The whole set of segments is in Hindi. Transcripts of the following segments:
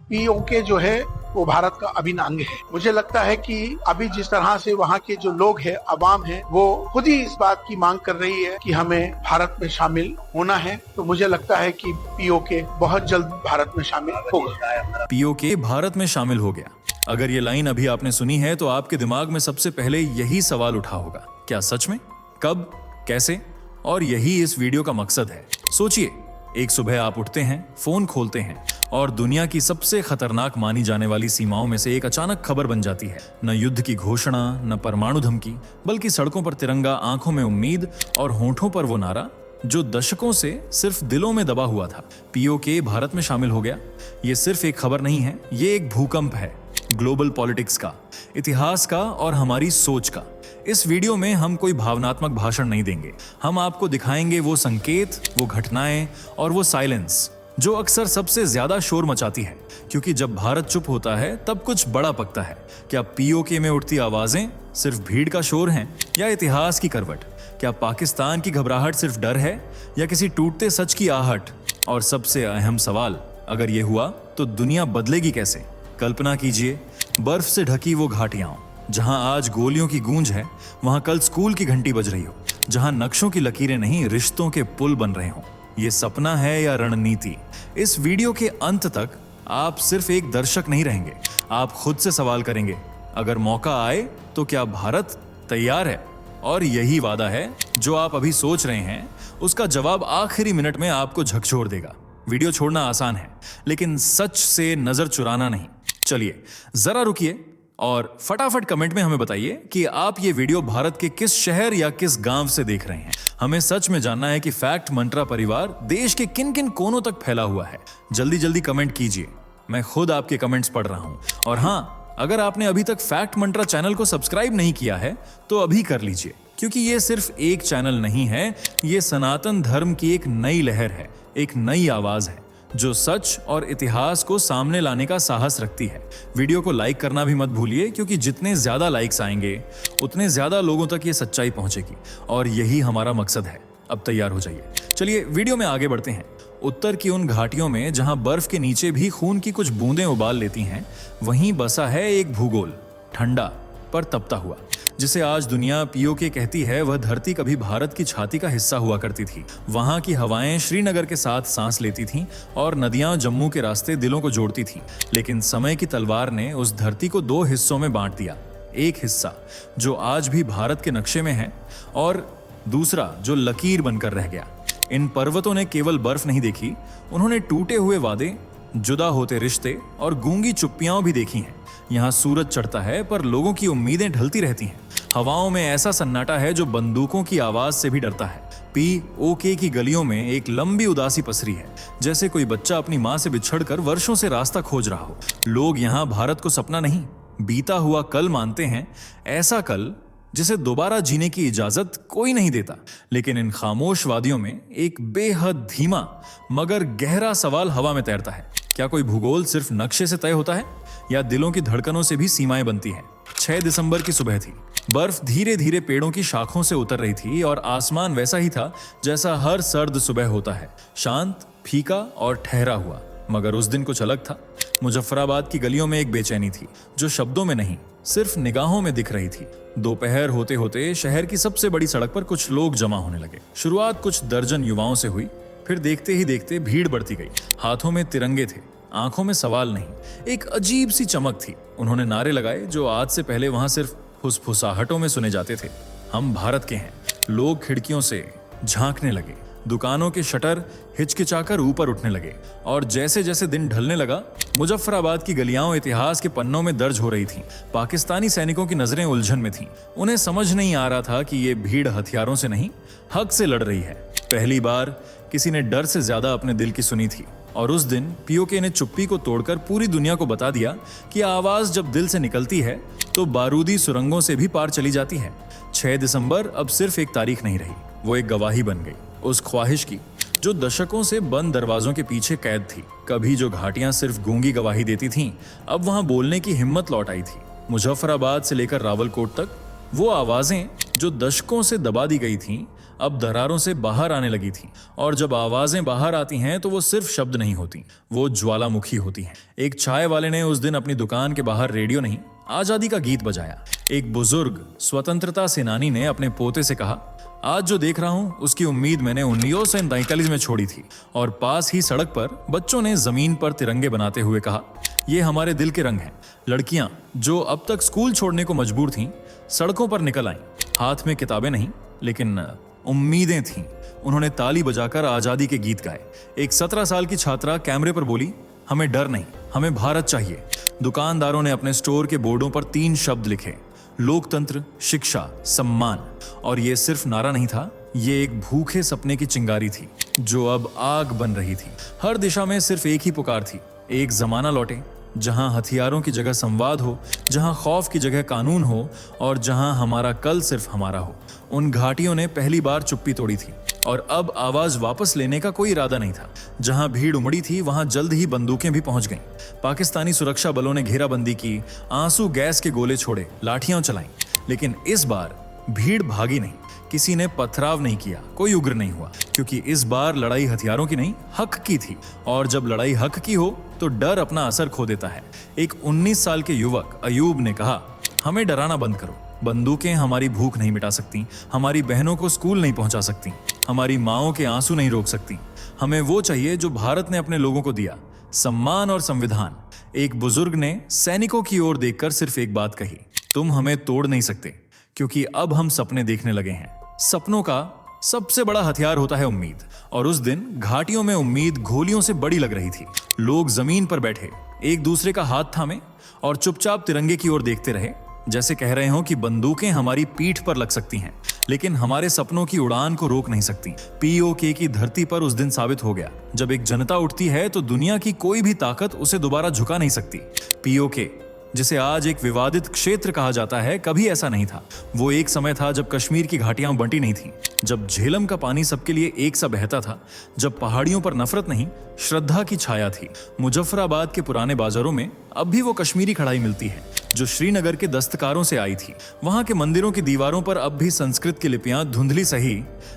पीओके जो है वो भारत का अभिन्न अंग है। मुझे लगता है कि अभी जिस तरह से वहाँ के जो लोग हैं, अवाम है, वो खुद ही इस बात की मांग कर रही है कि हमें भारत में शामिल होना है, तो मुझे लगता है कि पीओके बहुत जल्द भारत में शामिल होगा। पीओके भारत में शामिल हो गया। अगर ये लाइन अभी आपने सुनी है तो आपके दिमाग में सबसे पहले यही सवाल उठा होगा, क्या सच में? कब? कैसे? और यही इस वीडियो का मकसद है। सोचिए, एक सुबह आप उठते हैं, फोन खोलते हैं और दुनिया की सबसे खतरनाक मानी जाने वाली सीमाओं में से एक अचानक खबर बन जाती है। न युद्ध की घोषणा, न परमाणु धमकी, बल्कि सड़कों पर तिरंगा, आंखों में उम्मीद और होठों पर वो नारा जो दशकों से सिर्फ दिलों में दबा हुआ था। पीओके भारत में शामिल हो गया। ये सिर्फ एक खबर नहीं है, ये एक भूकंप है, ग्लोबल पॉलिटिक्स का, इतिहास का और हमारी सोच का। इस वीडियो में हम कोई भावनात्मक भाषण नहीं देंगे। हम आपको दिखाएंगे वो संकेत, वो घटनाएं और वो साइलेंस जो अक्सर सबसे ज्यादा शोर मचाती है, क्योंकि जब भारत चुप होता है तब कुछ बड़ा पकता है। क्या पीओके में उठती आवाजें सिर्फ भीड़ का शोर हैं या इतिहास की करवट? क्या पाकिस्तान की घबराहट सिर्फ डर है या किसी टूटते सच की आहट? और सबसे अहम सवाल, अगर ये हुआ तो दुनिया बदलेगी कैसे? कल्पना कीजिए, बर्फ से ढकी वो घाटियां, जहां आज गोलियों की गूंज है, वहां कल स्कूल की घंटी बज रही हो, जहां नक्शों की लकीरें नहीं, रिश्तों के पुल बन रहे हो। ये सपना है या रणनीति? इस वीडियो के अंत तक आप सिर्फ एक दर्शक नहीं रहेंगे, आप खुद से सवाल करेंगे, अगर मौका आए तो क्या भारत तैयार है? और यही वादा है जो आप अभी सोच रहे हैं, उसका जवाब आखिरी मिनट में आपको झकझोर देगा। वीडियो छोड़ना आसान है, लेकिन सच से नजर चुराना नहीं। चलिए जरा रुकिए और फटाफट कमेंट में हमें बताइए कि आप ये वीडियो भारत के किस शहर या किस गांव से देख रहे हैं। हमें सच में जानना है कि फैक्ट मंत्रा परिवार देश के किन किन कोनों तक फैला हुआ है। जल्दी जल्दी कमेंट कीजिए, मैं खुद आपके कमेंट्स पढ़ रहा हूं। और हाँ, अगर आपने अभी तक फैक्ट मंत्रा चैनल को सब्सक्राइब नहीं किया है तो अभी कर लीजिए, क्योंकि ये सिर्फ एक चैनल नहीं है, ये सनातन धर्म की एक नई लहर है, एक नई आवाज है जो सच और इतिहास को सामने लाने का साहस रखती है। वीडियो को लाइक करना भी मत भूलिए, क्योंकि जितने ज्यादा लाइक्स आएंगे उतने ज्यादा लोगों तक ये सच्चाई पहुंचेगी और यही हमारा मकसद है। अब तैयार हो जाइए, चलिए वीडियो में आगे बढ़ते हैं। उत्तर की उन घाटियों में जहां बर्फ के नीचे भी खून की कुछ बूंदें उबाल लेती हैं, वहीं बसा है एक भूगोल, ठंडा पर तपता हुआ, जिसे आज दुनिया पीओके कहती है। वह धरती कभी भारत की छाती का हिस्सा हुआ करती थी। वहां की हवाएं श्रीनगर के साथ सांस लेती थीं और नदियां जम्मू के रास्ते दिलों को जोड़ती थीं। लेकिन समय की तलवार ने उस धरती को दो हिस्सों में बांट दिया। एक हिस्सा जो आज भी भारत के नक्शे में है और दूसरा जो लकीर बनकर रह गया। इन पर्वतों ने केवल बर्फ नहीं देखी, उन्होंने टूटे हुए वादे, जुदा होते रिश्ते और गूंगी चुप्पियां भी देखी हैं। यहाँ सूरज चढ़ता है पर लोगों की उम्मीदें ढलती रहती हैं। हवाओं में ऐसा सन्नाटा है जो बंदूकों की आवाज से भी डरता है। पीओके की गलियों में एक लंबी उदासी पसरी है, जैसे कोई बच्चा अपनी माँ से बिछड़कर वर्षों से रास्ता खोज रहा हो। लोग यहाँ भारत को सपना नहीं, बीता हुआ कल मानते हैं, ऐसा कल जिसे दोबारा जीने की इजाजत कोई नहीं देता। लेकिन इन खामोश वादियों में एक बेहद धीमा मगर गहरा सवाल हवा में तैरता है, क्या कोई भूगोल सिर्फ नक्शे से तय होता है या दिलों की धड़कनों से भी सीमाएं बनती हैं? 6 दिसंबर की सुबह थी। बर्फ धीरे धीरे पेड़ों की शाखों से उतर रही थी और आसमान वैसा ही था जैसा हर सर्द सुबह होता है, शांत, फीका और ठहरा हुआ। मगर उस दिन कुछ अलग था। मुजफ्फराबाद की गलियों में एक बेचैनी थी जो शब्दों में नहीं, सिर्फ निगाहों में दिख रही थी। दोपहर होते होते शहर की सबसे बड़ी सड़क पर कुछ लोग जमा होने लगे। शुरुआत कुछ दर्जन युवाओं से हुई, फिर देखते ही देखते भीड़ बढ़ती गई। हाथों में तिरंगे थे, आंखों में सवाल नहीं, एक अजीब सी चमक थी। उन्होंने नारे लगाए जो आज से पहले वहां सिर्फ फुसफुसाहटों में सुने जाते थे। हम भारत के हैं। लोग खिड़कियों से झांकने लगे, दुकानों के शटर हिचकिचाकर ऊपर उठने लगे और जैसे जैसे दिन ढलने लगा, मुजफ्फराबाद की गलियां इतिहास के पन्नों में दर्ज हो रही थीं। पाकिस्तानी सैनिकों की नजरें उलझन में थीं। उन्हें समझ नहीं आ रहा था कि ये भीड़ हथियारों से नहीं, हक से लड़ रही है। पहली बार किसी ने डर से ज्यादा अपने दिल की सुनी थी और उस दिन पीओके ने चुप्पी को तोड़कर पूरी दुनिया को बता दिया कि आवाज जब दिल से निकलती है तो बारूदी सुरंगों से भी पार चली जाती है। 6 दिसंबर अब सिर्फ एक तारीख नहीं रही, वो एक गवाही बन गई उस ख्वाहिश की जो दशकों से बंद दरवाजों के पीछे कैद थी। कभी जो घाटियां सिर्फ गूंगी गवाही देती थीं, अब वहां बोलने की हिम्मत लौट आई थी। मुजफ्फराबाद से लेकर रावलकोट तक वो आवाजें जो दशकों से दबा दी गई थीं, अब दरारों से बाहर आने लगी थी, और जब आवाजें बाहर आती हैं तो वो सिर्फ शब्द नहीं होती, वो ज्वालामुखी होती हैं। एक चाय वाले ने उस दिन अपनी दुकान के बाहर रेडियो नहीं, आजादी का गीत बजाया। एक बुजुर्ग स्वतंत्रता सेनानी ने अपने पोते से कहा, आज जो देख रहा हूं उसकी उम्मीद मैंने 1943 में छोड़ी थी। और पास ही सड़क पर बच्चों ने जमीन पर तिरंगे बनाते हुए कहा, ये हमारे दिल के रंग हैं। लड़कियां जो अब तक स्कूल छोड़ने को मजबूर थीं, सड़कों पर निकल आईं। हाथ में किताबें नहीं, लेकिन उम्मीदें थीं। उन्होंने ताली बजाकर आजादी के गीत गाए। एक 17 साल की छात्रा कैमरे पर बोली, हमें डर नहीं, हमें भारत चाहिए। दुकानदारों ने अपने स्टोर के बोर्डों पर 3 शब्द लिखे, लोकतंत्र, शिक्षा, सम्मान। और ये सिर्फ नारा नहीं था, ये एक भूखे सपने की चिंगारी थी जो अब आग बन रही थी। हर दिशा में सिर्फ एक ही पुकार थी, एक जमाना लौटे जहां हथियारों की जगह संवाद हो, जहां खौफ की जगह कानून हो, और जहां हमारा कल सिर्फ हमारा हो। उन घाटियों ने पहली बार चुप्पी तोड़ी थी, और अब आवाज वापस लेने का कोई इरादा नहीं था। जहां भीड़ उमड़ी थी वहां जल्द ही बंदूकें भी पहुंच गईं। पाकिस्तानी सुरक्षा बलों ने घेराबंदी की, आंसू गैस के गोले छोड़े, लाठियां चलाईं। लेकिन इस बार भीड़ भागी नहीं, किसी ने पथराव नहीं किया, कोई उग्र नहीं हुआ, क्योंकि इस बार लड़ाई हथियारों की नहीं, हक की थी। और जब लड़ाई हक की हो तो डर अपना असर खो देता है। एक 19 साल के युवक अयूब ने कहा, हमें डराना बंद करो। बंदूकें हमारी भूख नहीं मिटा सकती, हमारी बहनों को स्कूल नहीं पहुंचा सकती, हमारी माओं के आंसू नहीं रोक सकती। हमें वो चाहिए जो भारत ने अपने लोगों को दिया, सम्मान और संविधान। एक बुजुर्ग ने सैनिकों की ओर देखकर सिर्फ एक बात कही, तुम हमें तोड़ नहीं सकते, क्योंकि अब हम सपने देखने लगे हैं। सपनों का सबसे बड़ा हथियार होता है उम्मीद। और उस दिन घाटियों में उम्मीद गोलियों से बड़ी लग रही थी। लोग जमीन पर बैठे, एक दूसरे का हाथ थामे और चुपचाप तिरंगे की ओर देखते रहे, जैसे कह रहे हो कि बंदूकें हमारी पीठ पर लग सकती हैं, लेकिन हमारे सपनों की उड़ान को रोक नहीं सकती। पीओके की धरती पर उस दिन साबित हो गया, जब एक जनता उठती है तो दुनिया की कोई भी ताकत उसे दोबारा झुका नहीं सकती। पीओके, जिसे आज एक विवादित क्षेत्र कहा जाता है, कभी ऐसा नहीं था। वो एक समय था जब कश्मीर की घाटियां बंटी नहीं थी, जब झेलम का पानी सबके लिए एक सा बहता था, जब पहाड़ियों पर नफरत नहीं, श्रद्धा की छाया थी। मुजफ्फराबाद के पुराने बाजारों में अब भी वो कश्मीरी कढ़ाई मिलती है जो श्रीनगर के दस्तकारों से आई थी। वहां के मंदिरों की दीवारों पर अब भी संस्कृत की लिपियां धुंधली सही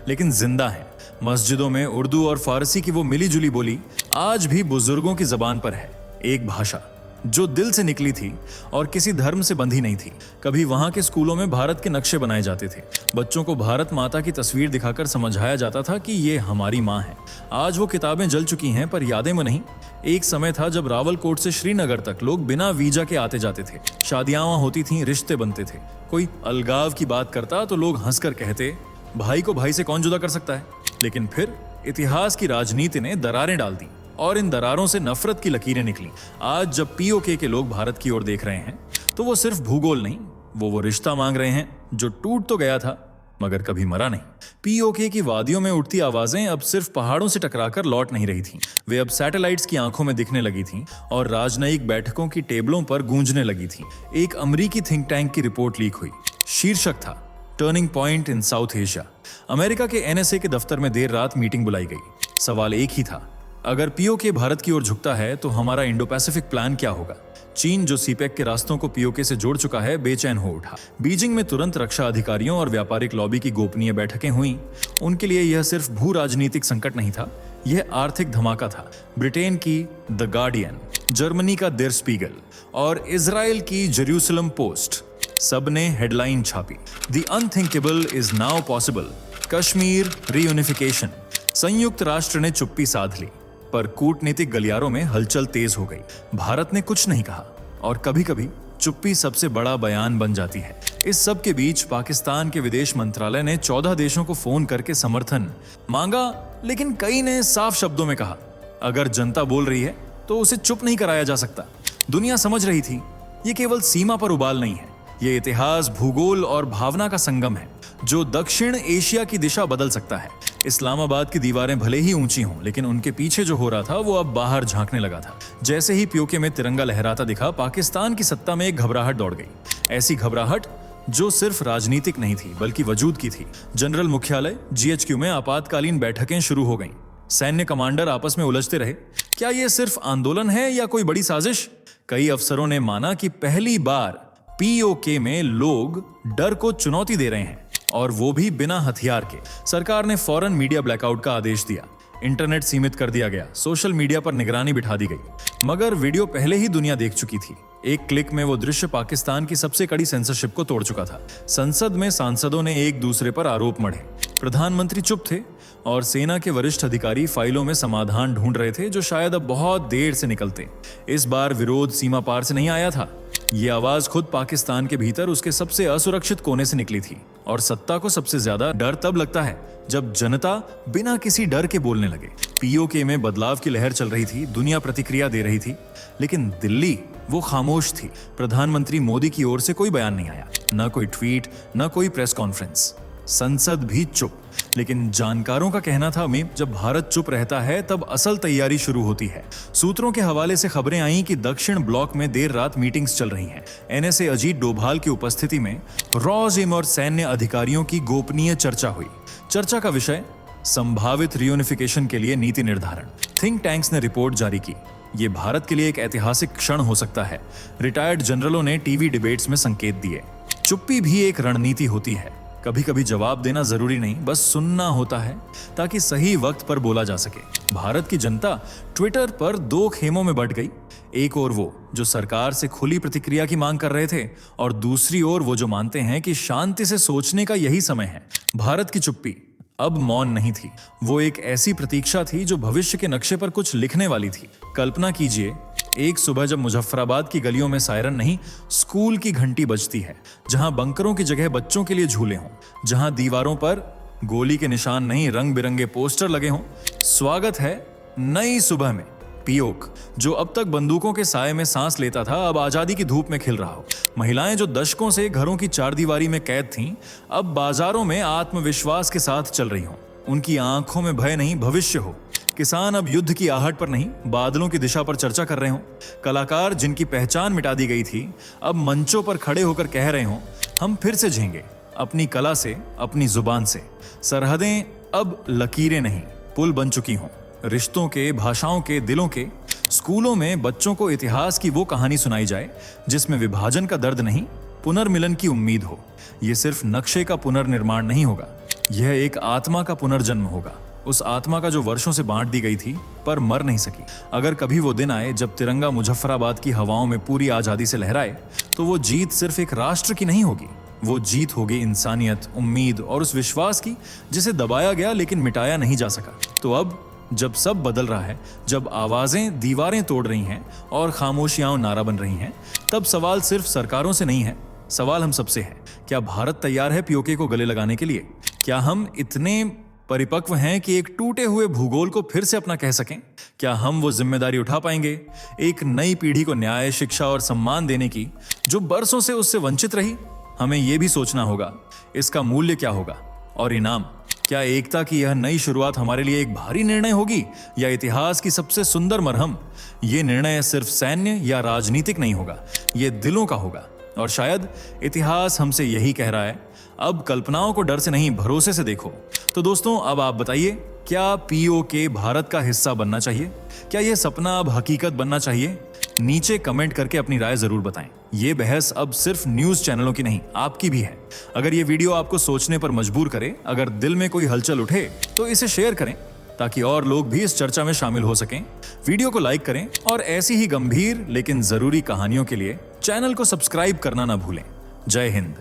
लेकिन जिंदा हैं। मस्जिदों में उर्दू और फारसी की वो मिली जुली बोली आज भी बुजुर्गों की जबान पर है। एक भाषा जो दिल से निकली थी और किसी धर्म से बंधी नहीं थी। कभी वहां के स्कूलों में भारत के नक्शे बनाए जाते थे। बच्चों को भारत माता की तस्वीर दिखाकर समझाया जाता था कि ये हमारी माँ है। आज वो किताबें जल चुकी हैं, पर यादें में नहीं। एक समय था जब रावलकोट से श्रीनगर तक लोग बिना वीजा के आते जाते थे। शादियां होती थीं, रिश्ते बनते थे। कोई अलगाव की बात करता तो लोग हंसकर कहते, भाई को भाई से कौन जुदा कर सकता है। लेकिन फिर इतिहास की राजनीति ने दरारें डाल दी और इन दरारों से नफरत की लकीरें निकली। आज जब पीओके के लोग भारत की ओर देख रहे हैं तो वो सिर्फ भूगोल नहीं, वो रिश्ता मांग रहे हैं जो टूट तो गया था मगर कभी मरा नहीं। पीओके की वादियों में उठती आवाजें अब सिर्फ पहाड़ों से टकराकर लौट नहीं रही थीं। वे अब सैटेलाइट्स की आंखों में दिखने लगी थीं और राजनयिक बैठकों की टेबलों पर गूंजने लगी थीं। एक अमेरिकी थिंक टैंक की रिपोर्ट लीक हुई। शीर्षक था turning point in south Asia. America के एनएसए के दफ्तर में देर रात मीटिंग बुलाई गई। सवाल एक ही था, अगर पीओके भारत की ओर झुकता है तो हमारा इंडो पैसिफिक प्लान क्या होगा। चीन जो सीपेक के रास्तों को पीओके से जोड़ चुका है, बेचैन हो उठा। बीजिंग में तुरंत रक्षा अधिकारियों और व्यापारिक लॉबी की गोपनीय बैठकें हुईं। उनके लिए यह सिर्फ भू राजनीतिक संकट नहीं था, यह आर्थिक धमाका था। ब्रिटेन की द गार्डियन, जर्मनी का देर स्पीगल और इजराइल की जेरूसलम पोस्ट, सब ने हेडलाइन छापी, the unthinkable is now possible, Kashmir reunification. संयुक्त राष्ट्र ने चुप्पी साध ली, पर कूटनीतिक गलियारों में हलचल तेज हो गई। भारत ने कुछ नहीं कहा और कभी कभी चुप्पी सबसे बड़ा बयान बन जाती है। इस सब के बीच पाकिस्तान के विदेश मंत्रालय ने 14 देशों को फोन करके समर्थन मांगा, लेकिन कई ने साफ शब्दों में कहा, अगर जनता बोल रही है तो उसे चुप नहीं कराया जा सकता। दुनिया समझ रही थी ये केवल सीमा पर उबाल नहीं है, ये इतिहास, भूगोल और भावना का संगम है जो दक्षिण एशिया की दिशा बदल सकता है। इस्लामाबाद की दीवारें भले ही ऊंची हों, लेकिन उनके पीछे जो हो रहा था वो अब बाहर झांकने लगा था। जैसे ही पीओके में तिरंगा लहराता दिखा, पाकिस्तान की सत्ता में एक घबराहट दौड़ गई। ऐसी घबराहट जो सिर्फ राजनीतिक नहीं थी बल्कि वजूद की थी। जनरल मुख्यालय जीएचक्यू में आपातकालीन बैठकें शुरू हो गईं। सैन्य कमांडर आपस में उलझते रहे, क्या ये सिर्फ आंदोलन है या कोई बड़ी साजिश। कई अफसरों ने माना कि पहली बार पीओके में लोग डर को चुनौती दे रहे हैं। और वो भी बिना हथियार के। सरकार ने फौरन मीडिया ब्लैकआउट का आदेश दिया, इंटरनेट सीमित कर दिया गया, सोशल मीडिया पर निगरानी बिठा दी गई। मगर वीडियो पहले ही दुनिया देख चुकी थी। एक क्लिक में वो दृश्य पाकिस्तान की सबसे कड़ी सेंसरशिप को तोड़ चुका था। संसद में सांसदों ने एक दूसरे पर आरोप मढ़े, प्रधानमंत्री चुप थे और सेना के वरिष्ठ अधिकारी फाइलों में समाधान ढूंढ रहे थे जो शायद अब बहुत देर से निकलते। इस बार विरोध सीमा पार से नहीं आया था, ये आवाज खुद पाकिस्तान के भीतर उसके सबसे असुरक्षित कोने से निकली थी। और सत्ता को सबसे ज्यादा डर तब लगता है जब जनता बिना किसी डर के बोलने लगे। पीओके में बदलाव की लहर चल रही थी, दुनिया प्रतिक्रिया दे रही थी, लेकिन दिल्ली वो खामोश थी। प्रधानमंत्री मोदी की ओर से कोई बयान नहीं आया, न कोई ट्वीट, न कोई प्रेस कॉन्फ्रेंस, संसद भी चुप। लेकिन जानकारों का कहना था में जब भारत चुप रहता है तब असल तैयारी शुरू होती है। सूत्रों के हवाले से खबरें आईं कि दक्षिण ब्लॉक में देर रात मीटिंग्स चल रही हैं। एनएसए अजीत डोभाल की उपस्थिति में रॉजिम और सैन्य अधिकारियों की गोपनीय चर्चा हुई। चर्चा का विषय संभावित रियूनिफिकेशन के लिए नीति निर्धारण। थिंक टैंक्स ने रिपोर्ट जारी की, ये भारत के लिए एक ऐतिहासिक क्षण हो सकता है। रिटायर्ड जनरलों ने टीवी डिबेट्स में संकेत दिए। चुप्पी भी एक रणनीति होती है। कभी कभी जवाब देना जरूरी नहीं, बस सुनना होता है ताकि सही वक्त पर बोला जा सके। भारत की जनता ट्विटर पर दो खेमों में बंट गई। एक ओर वो जो सरकार से खुली प्रतिक्रिया की मांग कर रहे थे और दूसरी ओर वो जो मानते हैं कि शांति से सोचने का यही समय है। भारत की चुप्पी अब मौन नहीं थी, वो एक ऐसी प्रतीक्षा थी जो भविष्य के नक्शे पर कुछ लिखने वाली थी। कल्पना कीजिए, एक सुबह जब मुजफ्फराबाद की गलियों में सायरन नहीं, स्कूल की घंटी बजती है, जहां बंकरों की जगह बच्चों के लिए झूले हों, जहां दीवारों पर गोली के निशान नहीं रंग बिरंगे पोस्टर लगे हों। स्वागत है नई सुबह में। पीओक जो अब तक बंदूकों के साए में सांस लेता था, अब आजादी की धूप में खिल रहा हो। महिलाएं जो दशकों से घरों की चारदीवारी में कैद थीं, अब बाजारों में आत्मविश्वास के साथ चल रही हों। उनकी आंखों में भय नहीं, भविष्य हो। किसान अब युद्ध की आहट पर नहीं, बादलों की दिशा पर चर्चा कर रहे हों। कलाकार जिनकी पहचान मिटा दी गई थी, अब मंचों पर खड़े होकर कह रहे हों, हम फिर से जिएंगे अपनी कला से, अपनी जुबान से। सरहदें अब लकीरें नहीं, पुल बन चुकी हों, रिश्तों के, भाषाओं के, दिलों के। स्कूलों में बच्चों को इतिहास की वो कहानी सुनाई जाए जिसमें विभाजन का दर्द नहीं, पुनर्मिलन की उम्मीद हो। यह सिर्फ नक्शे का पुनर्निर्माण नहीं होगा, यह एक आत्मा का पुनर्जन्म होगा। उस आत्मा का जो वर्षों से बांट दी गई थी पर मर नहीं सकी। अगर कभी वो दिन आए जब तिरंगा मुजफ्फराबाद की हवाओं में पूरी आजादी से लहराए, तो वो जीत सिर्फ एक राष्ट्र की नहीं होगी, वो जीत होगी इंसानियत, उम्मीद और उस विश्वास की जिसे दबाया गया लेकिन मिटाया नहीं जा सका। तो अब जब सब बदल रहा है, जब आवाजें दीवारें तोड़ रही हैं और खामोशियां नारा बन रही हैं, तब सवाल सिर्फ सरकारों से नहीं है, सवाल हम सबसे है। क्या भारत तैयार है पीओके को गले लगाने के लिए? क्या हम इतने परिपक्व हैं कि एक टूटे हुए भूगोल को फिर से अपना कह सकें? क्या हम वो जिम्मेदारी उठा पाएंगे, एक नई पीढ़ी को न्याय, शिक्षा और सम्मान देने की जो बरसों से उससे वंचित रही? हमें यह भी सोचना होगा, इसका मूल्य क्या होगा और इनाम। क्या एकता की यह नई शुरुआत हमारे लिए एक भारी निर्णय होगी या इतिहास की सबसे सुंदर मरहम? ये निर्णय सिर्फ सैन्य या राजनीतिक नहीं होगा, ये दिलों का होगा। और शायद इतिहास हमसे यही कह रहा है, अब कल्पनाओं को डर से नहीं, भरोसे से देखो। तो दोस्तों, अब आप बताइए, क्या पीओके भारत का हिस्सा बनना चाहिए? क्या यह सपना अब हकीकत बनना चाहिए? नीचे कमेंट करके अपनी राय जरूर बताएं। ये बहस अब सिर्फ न्यूज चैनलों की नहीं, आपकी भी है। अगर ये वीडियो आपको सोचने पर मजबूर करे, अगर दिल में कोई हलचल उठे, तो इसे शेयर करें ताकि और लोग भी इस चर्चा में शामिल हो सकें। वीडियो को लाइक करें और ऐसी ही गंभीर लेकिन जरूरी कहानियों के लिए चैनल को सब्सक्राइब करना ना भूलें। जय हिंद।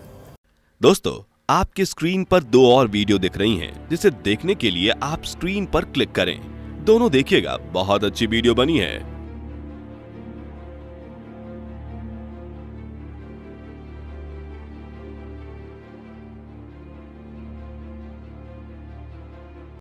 दोस्तों, आपके स्क्रीन पर दो और वीडियो दिख रही हैं, जिसे देखने के लिए आप स्क्रीन पर क्लिक करें। दोनों देखिएगा, बहुत अच्छी वीडियो बनी है।